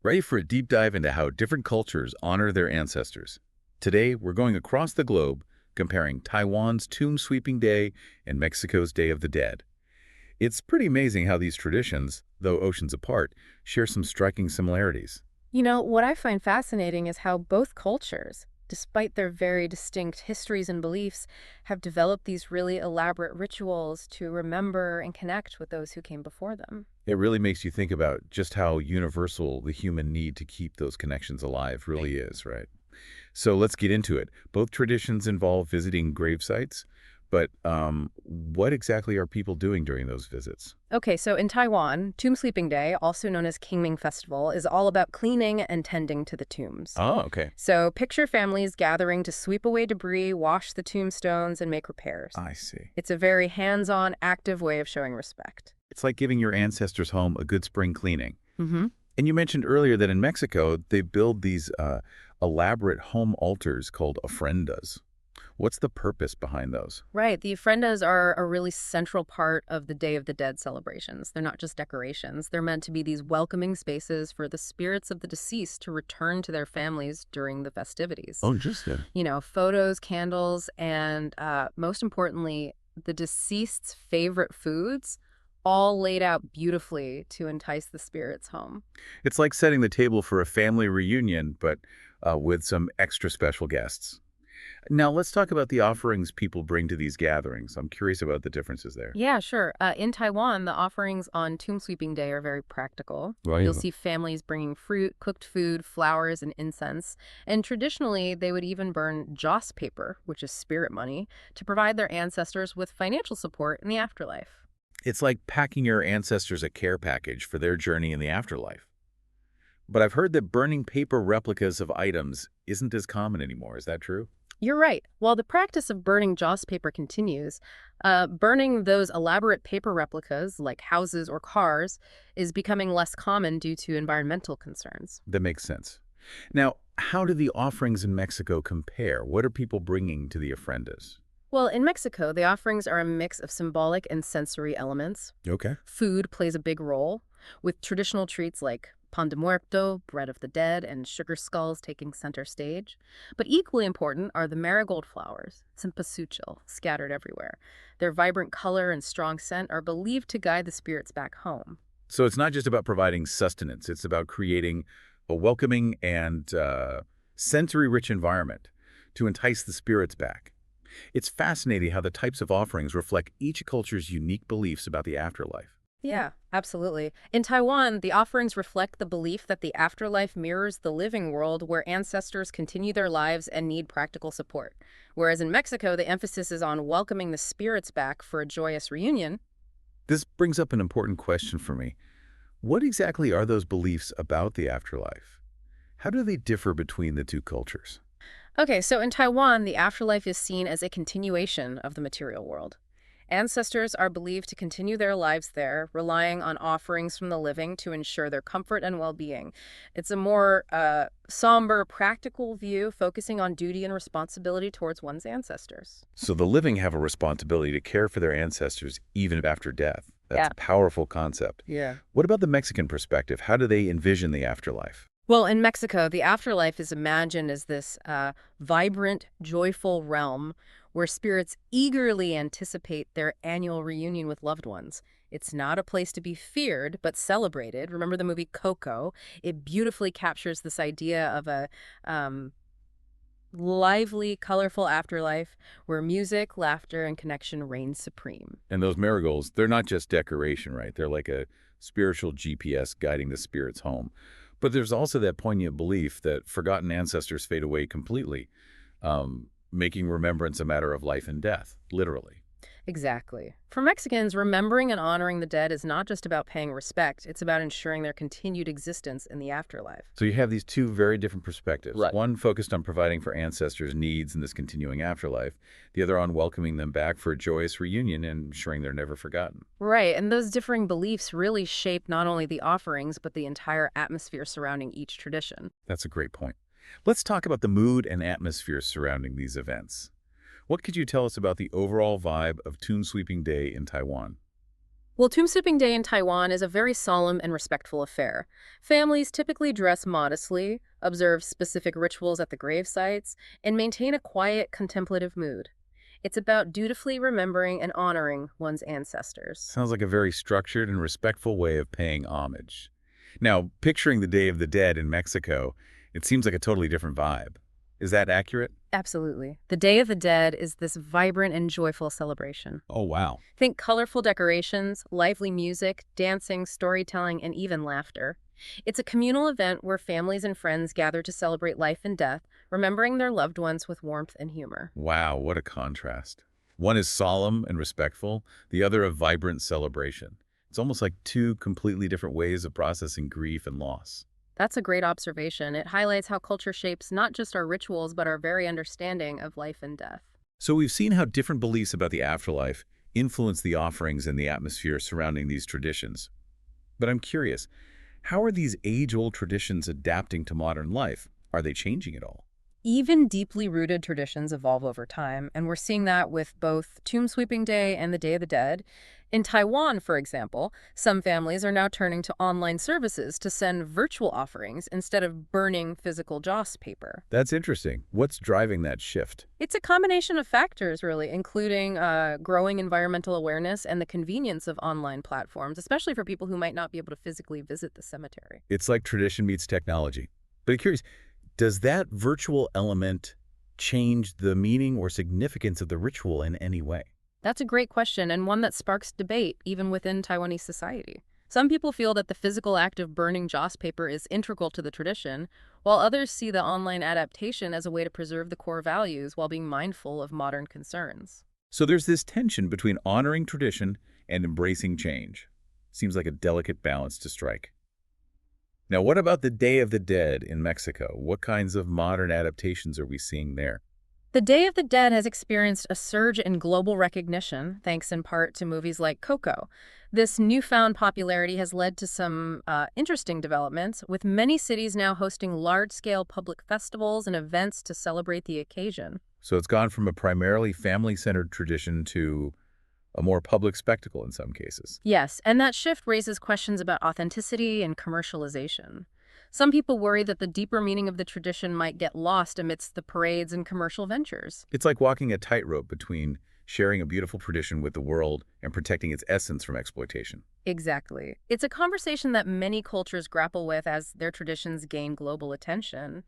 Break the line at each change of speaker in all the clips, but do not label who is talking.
Ready for a deep dive into how different cultures honor their ancestors. Today, we're going across the globe, comparing Taiwan's Tomb Sweeping Day and Mexico's Day of the Dead. It's pretty amazing how these traditions, though oceans apart, share some striking similarities.
What I find fascinating is how both cultures, despite their very distinct histories and beliefs, have developed these really elaborate rituals to remember and connect with those who came before them.
It really makes you think about just how universal the human need to keep those connections alive really is, right? So let's get into it. Both traditions involve visiting grave sites, but what exactly are people doing during those visits?
Okay, so in Taiwan, Tomb Sweeping Day, also known as Qingming Festival, is all about cleaning and tending to the tombs.
Oh, okay.
So picture families gathering to sweep away debris, wash the tombstones, and make repairs.
I see.
It's a very hands-on, active way of showing respect.
It's like giving your ancestors' home a good spring cleaning.
Mm-hmm.
And you mentioned earlier that in Mexico, they build these elaborate home altars called ofrendas. What's the purpose behind those?
Right. The ofrendas are a really central part of the Day of the Dead celebrations. They're not just decorations. They're meant to be these welcoming spaces for the spirits of the deceased to return to their families during the festivities.
Oh, interesting.
Photos, candles, and most importantly, the deceased's favorite foods, all laid out beautifully to entice the spirits home.
It's like setting the table for a family reunion, but with some extra special guests. Now, let's talk about the offerings people bring to these gatherings. I'm curious about the differences there.
Yeah, sure. In Taiwan, the offerings on Tomb Sweeping Day are very practical.
Right.
You'll see families bringing fruit, cooked food, flowers, and incense. And traditionally, they would even burn joss paper, which is spirit money, to provide their ancestors with financial support in the afterlife.
It's like packing your ancestors a care package for their journey in the afterlife. But I've heard that burning paper replicas of items isn't as common anymore. Is that true?
You're right. While the practice of burning joss paper continues, burning those elaborate paper replicas, like houses or cars, is becoming less common due to environmental concerns.
That makes sense. Now, how do the offerings in Mexico compare? What are people bringing to the ofrendas?
Well, in Mexico, the offerings are a mix of symbolic and sensory elements.
Okay.
Food plays a big role, with traditional treats like pan de muerto, bread of the dead, and sugar skulls taking center stage. But equally important are the marigold flowers, cempasúchil, scattered everywhere. Their vibrant color and strong scent are believed to guide the spirits back home.
So it's not just about providing sustenance. It's about creating a welcoming and sensory-rich environment to entice the spirits back. It's fascinating how the types of offerings reflect each culture's unique beliefs about the afterlife.
Yeah, absolutely. In Taiwan, the offerings reflect the belief that the afterlife mirrors the living world where ancestors continue their lives and need practical support. Whereas in Mexico, the emphasis is on welcoming the spirits back for a joyous reunion.
This brings up an important question for me. What exactly are those beliefs about the afterlife? How do they differ between the two cultures?
Okay, so in Taiwan, the afterlife is seen as a continuation of the material world. Ancestors are believed to continue their lives there, relying on offerings from the living to ensure their comfort and well-being. It's a more somber, practical view, focusing on duty and responsibility towards one's ancestors.
So the living have a responsibility to care for their ancestors even after death. That's
Yeah.
a powerful concept.
Yeah.
What about the Mexican perspective? How do they envision the afterlife?
Well, in Mexico, the afterlife is imagined as this vibrant, joyful realm where spirits eagerly anticipate their annual reunion with loved ones. It's not a place to be feared, but celebrated. Remember the movie Coco? It beautifully captures this idea of a lively, colorful afterlife where music, laughter, and connection reign supreme.
And those marigolds, they're not just decoration, right? They're like a spiritual GPS guiding the spirits home. But there's also that poignant belief that forgotten ancestors fade away completely, making remembrance a matter of life and death, literally.
Exactly. For Mexicans, remembering and honoring the dead is not just about paying respect, it's about ensuring their continued existence in the afterlife.
So you have these two very different perspectives.
Right.
One focused on providing for ancestors' needs in this continuing afterlife, the other on welcoming them back for a joyous reunion and ensuring they're never forgotten.
Right, and those differing beliefs really shape not only the offerings, but the entire atmosphere surrounding each tradition.
That's a great point. Let's talk about the mood and atmosphere surrounding these events. What could you tell us about the overall vibe of Tomb Sweeping Day in Taiwan?
Well, Tomb Sweeping Day in Taiwan is a very solemn and respectful affair. Families typically dress modestly, observe specific rituals at the grave sites, and maintain a quiet, contemplative mood. It's about dutifully remembering and honoring one's ancestors.
Sounds like a very structured and respectful way of paying homage. Now, picturing the Day of the Dead in Mexico, it seems like a totally different vibe. Is that accurate?
Absolutely. The Day of the Dead is this vibrant and joyful celebration.
Oh, wow.
Think colorful decorations, lively music, dancing, storytelling, and even laughter. It's a communal event where families and friends gather to celebrate life and death, remembering their loved ones with warmth and humor.
Wow, what a contrast. One is solemn and respectful, the other a vibrant celebration. It's almost like two completely different ways of processing grief and loss.
That's a great observation. It highlights how culture shapes not just our rituals, but our very understanding of life and death.
So we've seen how different beliefs about the afterlife influence the offerings and the atmosphere surrounding these traditions. But I'm curious, how are these age-old traditions adapting to modern life? Are they changing at all?
Even deeply rooted traditions evolve over time, and we're seeing that with both Tomb Sweeping Day and the Day of the Dead. In Taiwan, for example, some families are now turning to online services to send virtual offerings instead of burning physical joss paper.
That's interesting. What's driving that shift?
It's a combination of factors, really, including growing environmental awareness and the convenience of online platforms, especially for people who might not be able to physically visit the cemetery.
It's like tradition meets technology. But I'm curious, does that virtual element change the meaning or significance of the ritual in any way?
That's a great question, and one that sparks debate even within Taiwanese society. Some people feel that the physical act of burning joss paper is integral to the tradition, while others see the online adaptation as a way to preserve the core values while being mindful of modern concerns.
So there's this tension between honoring tradition and embracing change. Seems like a delicate balance to strike. Now, what about the Day of the Dead in Mexico? What kinds of modern adaptations are we seeing there?
The Day of the Dead has experienced a surge in global recognition, thanks in part to movies like Coco. This newfound popularity has led to some interesting developments, with many cities now hosting large-scale public festivals and events to celebrate the occasion.
So it's gone from a primarily family-centered tradition to a more public spectacle in some cases.
Yes, and that shift raises questions about authenticity and commercialization. Some people worry that the deeper meaning of the tradition might get lost amidst the parades and commercial ventures.
It's like walking a tightrope between sharing a beautiful tradition with the world and protecting its essence from exploitation.
Exactly. It's a conversation that many cultures grapple with as their traditions gain global attention.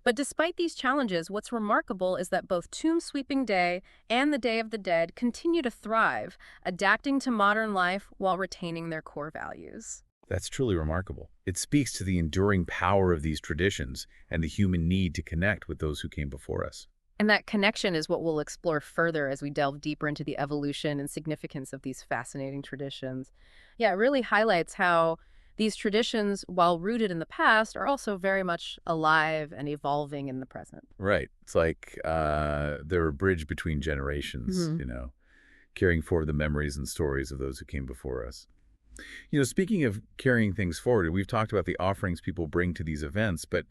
But despite these challenges, what's remarkable is that both Tomb Sweeping Day and the Day of the Dead continue to thrive, adapting to modern life while retaining their core values.
That's truly remarkable. It speaks to the enduring power of these traditions and the human need to connect with those who came before us.
And that connection is what we'll explore further as we delve deeper into the evolution and significance of these fascinating traditions. Yeah, it really highlights how these traditions, while rooted in the past, are also very much alive and evolving in the present.
Right. It's like they're a bridge between generations, carrying forward the memories and stories of those who came before us. Speaking of carrying things forward, we've talked about the offerings people bring to these events, but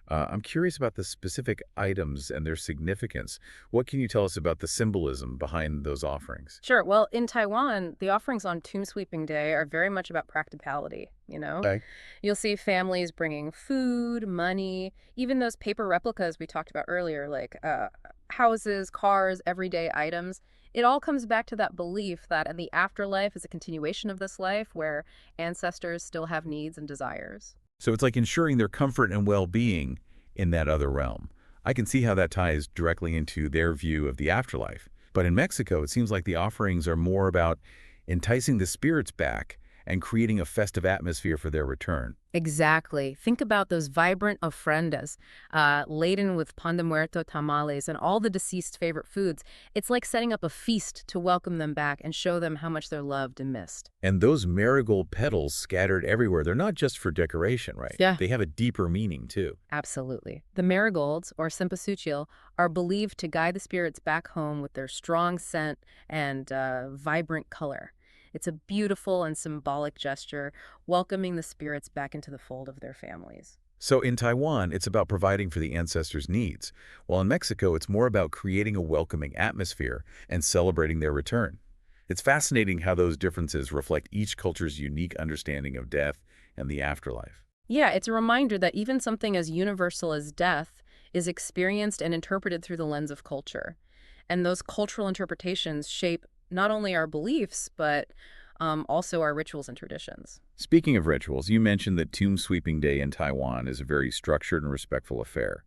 I'm curious about the specific items and their significance. What can you tell us about the symbolism behind those offerings?
Sure. Well, in Taiwan, the offerings on Tomb Sweeping Day are very much about practicality.
Okay.
You'll see families bringing food, money, even those paper replicas we talked about earlier, like houses, cars, everyday items. It all comes back to that belief that in the afterlife is a continuation of this life where ancestors still have needs and desires.
So it's like ensuring their comfort and well-being in that other realm. I can see how that ties directly into their view of the afterlife. But in Mexico, it seems like the offerings are more about enticing the spirits back and creating a festive atmosphere for their return.
Exactly. Think about those vibrant ofrendas, laden with pan de muerto tamales and all the deceased's favorite foods. It's like setting up a feast to welcome them back and show them how much they're loved and missed.
And those marigold petals scattered everywhere, they're not just for decoration, right?
Yeah.
They have a deeper meaning, too.
Absolutely. The marigolds, or cempasúchil, are believed to guide the spirits back home with their strong scent and vibrant color. It's a beautiful and symbolic gesture, welcoming the spirits back into the fold of their families.
So in Taiwan, it's about providing for the ancestors' needs, while in Mexico, it's more about creating a welcoming atmosphere and celebrating their return. It's fascinating how those differences reflect each culture's unique understanding of death and the afterlife.
Yeah, it's a reminder that even something as universal as death is experienced and interpreted through the lens of culture. And those cultural interpretations shape not only our beliefs, but also our rituals and traditions.
Speaking of rituals, you mentioned that Tomb Sweeping Day in Taiwan is a very structured and respectful affair.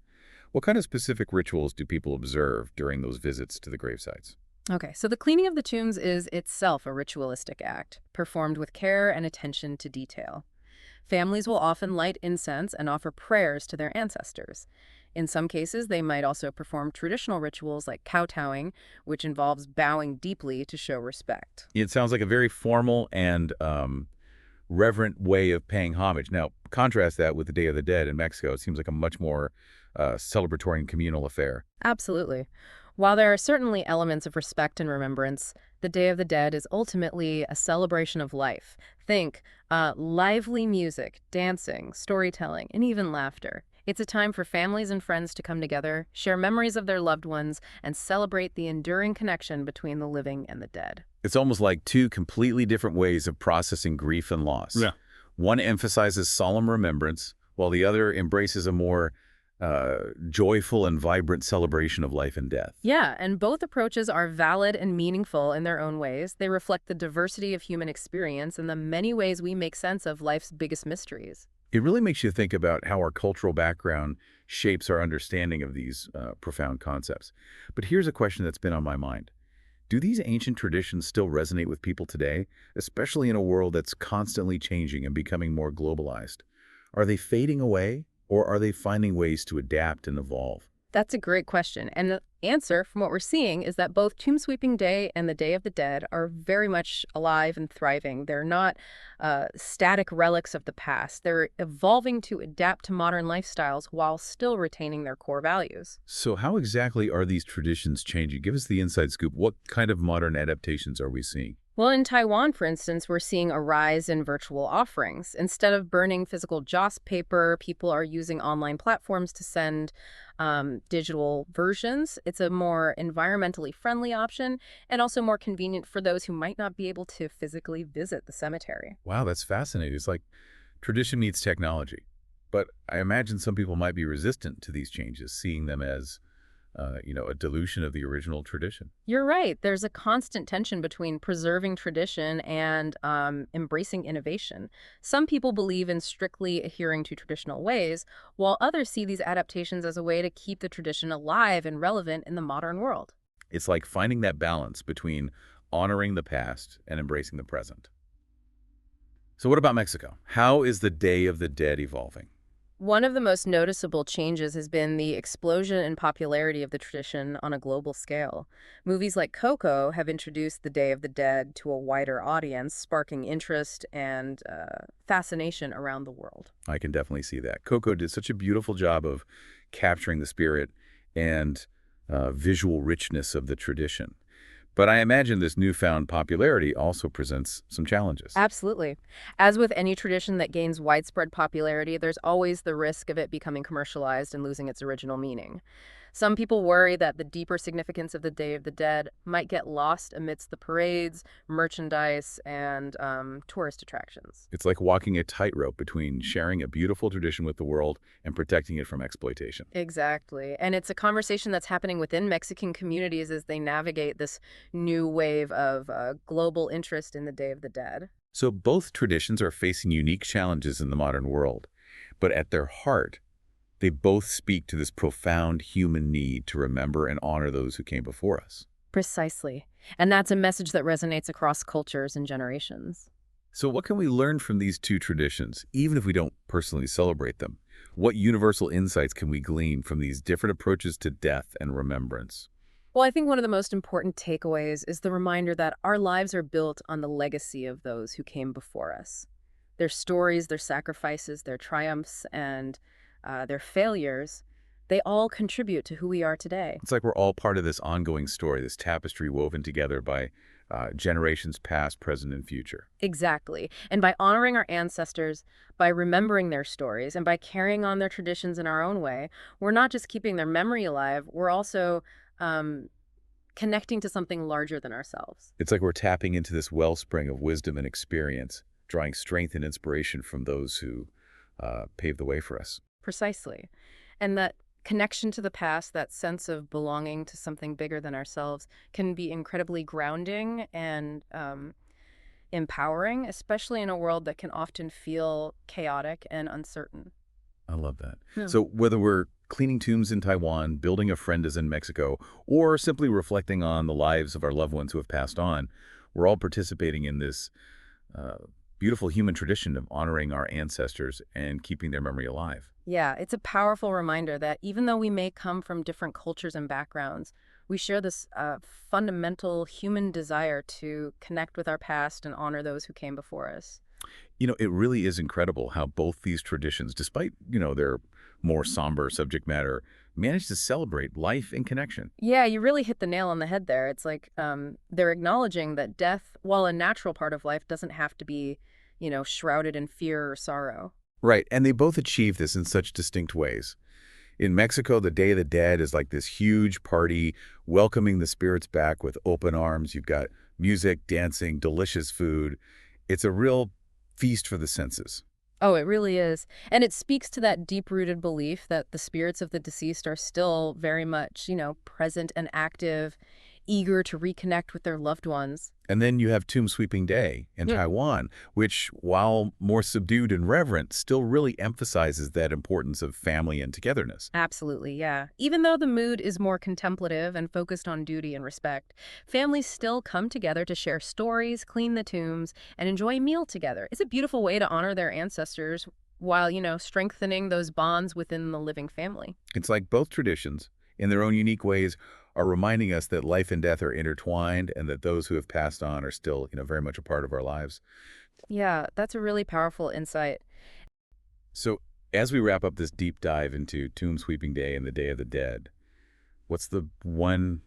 What kind of specific rituals do people observe during those visits to the gravesites?
Okay, so the cleaning of the tombs is itself a ritualistic act, performed with care and attention to detail. Families will often light incense and offer prayers to their ancestors. In some cases, they might also perform traditional rituals like kowtowing, which involves bowing deeply to show respect.
It sounds like a very formal and reverent way of paying homage. Now, contrast that with the Day of the Dead in Mexico. It seems like a much more celebratory and communal affair.
Absolutely. While there are certainly elements of respect and remembrance, the Day of the Dead is ultimately a celebration of life. Think lively music, dancing, storytelling, and even laughter. It's a time for families and friends to come together, share memories of their loved ones, and celebrate the enduring connection between the living and the dead.
It's almost like two completely different ways of processing grief and loss.
Yeah.
One emphasizes solemn remembrance, while the other embraces a more joyful and vibrant celebration of life and death.
Yeah, and both approaches are valid and meaningful in their own ways. They reflect the diversity of human experience and the many ways we make sense of life's biggest mysteries.
It really makes you think about how our cultural background shapes our understanding of these profound concepts. But here's a question that's been on my mind. Do these ancient traditions still resonate with people today, especially in a world that's constantly changing and becoming more globalized? Are they fading away, or are they finding ways to adapt and evolve?
That's a great question. And the answer, from what we're seeing, is that both Tomb Sweeping Day and the Day of the Dead are very much alive and thriving. They're not static relics of the past. They're evolving to adapt to modern lifestyles while still retaining their core values.
So how exactly are these traditions changing? Give us the inside scoop. What kind of modern adaptations are we seeing?
Well, in Taiwan, for instance, we're seeing a rise in virtual offerings. Instead of burning physical joss paper, people are using online platforms to send digital versions. It's a more environmentally friendly option and also more convenient for those who might not be able to physically visit the cemetery.
Wow, that's fascinating. It's like tradition meets technology. But I imagine some people might be resistant to these changes, seeing them as, a dilution of the original tradition.
You're right. There's a constant tension between preserving tradition and embracing innovation. Some people believe in strictly adhering to traditional ways, while others see these adaptations as a way to keep the tradition alive and relevant in the modern world.
It's like finding that balance between honoring the past and embracing the present. So what about Mexico? How is the Day of the Dead evolving?
One of the most noticeable changes has been the explosion in popularity of the tradition on a global scale. Movies like Coco have introduced the Day of the Dead to a wider audience, sparking interest and fascination around the world.
I can definitely see that. Coco did such a beautiful job of capturing the spirit and visual richness of the tradition. But I imagine this newfound popularity also presents some challenges.
Absolutely. As with any tradition that gains widespread popularity, there's always the risk of it becoming commercialized and losing its original meaning. Some people worry that the deeper significance of the Day of the Dead might get lost amidst the parades, merchandise, and tourist attractions.
It's like walking a tightrope between sharing a beautiful tradition with the world and protecting it from exploitation.
Exactly. And it's a conversation that's happening within Mexican communities as they navigate this new wave of global interest in the Day of the Dead.
So both traditions are facing unique challenges in the modern world, but at their heart, they both speak to this profound human need to remember and honor those who came before us.
Precisely. And that's a message that resonates across cultures and generations.
So what can we learn from these two traditions, even if we don't personally celebrate them? What universal insights can we glean from these different approaches to death and remembrance?
Well, I think one of the most important takeaways is the reminder that our lives are built on the legacy of those who came before us. Their stories, their sacrifices, their triumphs, and their failures, they all contribute to who we are today.
It's like we're all part of this ongoing story, this tapestry woven together by generations past, present, and future.
Exactly. And by honoring our ancestors, by remembering their stories, and by carrying on their traditions in our own way, we're not just keeping their memory alive, we're also um, connecting to something larger than ourselves.
It's like we're tapping into this wellspring of wisdom and experience, drawing strength and inspiration from those who paved the way for us.
Precisely. And that connection to the past, that sense of belonging to something bigger than ourselves, can be incredibly grounding and empowering, especially in a world that can often feel chaotic and uncertain.
I love that.
Yeah.
So whether we're cleaning tombs in Taiwan, building ofrendas in Mexico, or simply reflecting on the lives of our loved ones who have passed on, we're all participating in this uh, beautiful human tradition of honoring our ancestors and keeping their memory alive.
Yeah, it's a powerful reminder that even though we may come from different cultures and backgrounds, we share this fundamental human desire to connect with our past and honor those who came before us.
It really is incredible how both these traditions, despite, their more somber subject matter, manage to celebrate life and connection.
Yeah, you really hit the nail on the head there. It's like they're acknowledging that death, while a natural part of life, doesn't have to be, shrouded in fear or sorrow.
Right, and they both achieve this in such distinct ways. In Mexico, the Day of the Dead is like this huge party welcoming the spirits back with open arms. You've got music, dancing, delicious food. It's a real feast for the senses.
Oh, it really is. And it speaks to that deep-rooted belief that the spirits of the deceased are still very much, present and active, eager to reconnect with their loved ones.
And then you have Tomb Sweeping Day in
Yeah.
Taiwan, which, while more subdued and reverent, still really emphasizes that importance of family and togetherness.
Absolutely, yeah. Even though the mood is more contemplative and focused on duty and respect, families still come together to share stories, clean the tombs, and enjoy a meal together. It's a beautiful way to honor their ancestors while, strengthening those bonds within the living family.
It's like both traditions, in their own unique ways, are reminding us that life and death are intertwined and that those who have passed on are still, very much a part of our lives.
Yeah, that's a really powerful insight.
So, as we wrap up this deep dive into Tomb Sweeping Day and the Day of the Dead, what's the one,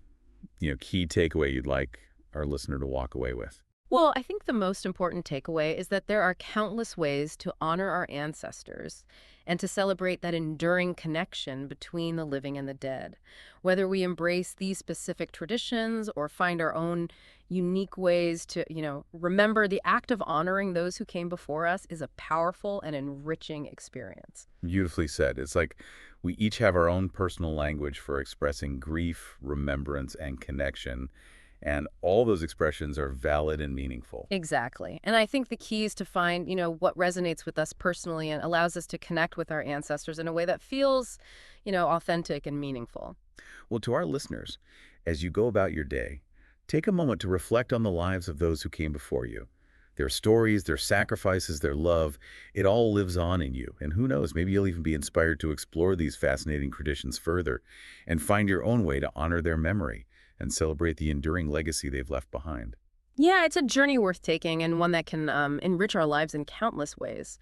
key takeaway you'd like our listener to walk away with?
Well, I think the most important takeaway is that there are countless ways to honor our ancestors and to celebrate that enduring connection between the living and the dead. Whether we embrace these specific traditions or find our own unique ways to, remember, the act of honoring those who came before us is a powerful and enriching experience.
Beautifully said. It's like we each have our own personal language for expressing grief, remembrance, and connection. And all those expressions are valid and meaningful.
Exactly. And I think the key is to find, what resonates with us personally and allows us to connect with our ancestors in a way that feels, authentic and meaningful.
Well, to our listeners, as you go about your day, take a moment to reflect on the lives of those who came before you. Their stories, their sacrifices, their love, it all lives on in you. And who knows, maybe you'll even be inspired to explore these fascinating traditions further and find your own way to honor their memory and celebrate the enduring legacy they've left behind.
Yeah, it's a journey worth taking and one that can enrich our lives in countless ways.